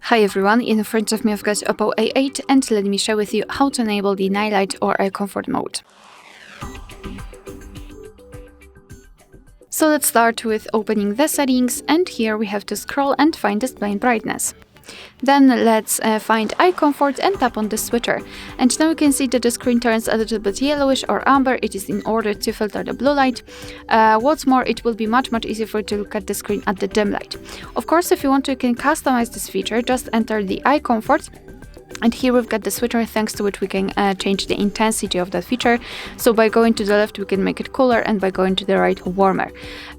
Hi everyone, in front of me I've got OPPO A8 and let me share with you how to enable the night light or eye comfort mode. So let's start with opening the settings, and here we have to scroll and find display brightness. Then let's find eye comfort and tap on the switcher. And now you can see that the screen turns a little bit yellowish or amber. It is in order to filter the blue light. What's more, it will be much easier for you to look at the screen at the dim light. Of course, if you want to, you can customize this feature. Just enter the eye comfort. And here we've got the switcher, thanks to which we can change the intensity of that feature. So by going to the left, we can make it cooler, and by going to the right, warmer.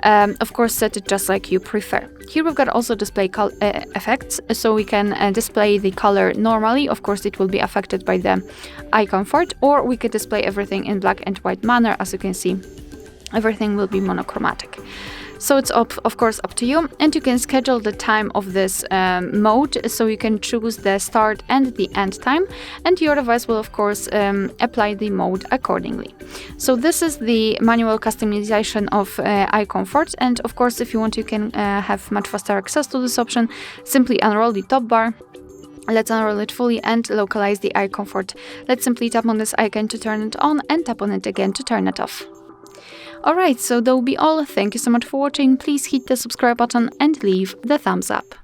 Of course, set it just like you prefer. Here we've got also display effects, so we can display the color normally. Of course, it will be affected by the eye comfort, or we could display everything in black and white manner. As you can see, everything will be monochromatic. So it's of course up to you, and you can schedule the time of this mode, so you can choose the start and the end time, and your device will of course apply the mode accordingly. So this is the manual customization of eye comfort, and of course if you want, you can have much faster access to this option. Simply unroll the top bar. Let's unroll it fully and localize the eye comfort. Let's simply tap on this icon to turn it on and tap on it again to turn it off. Alright, so that will be all. Thank you so much for watching. Please hit the subscribe button and leave the thumbs up.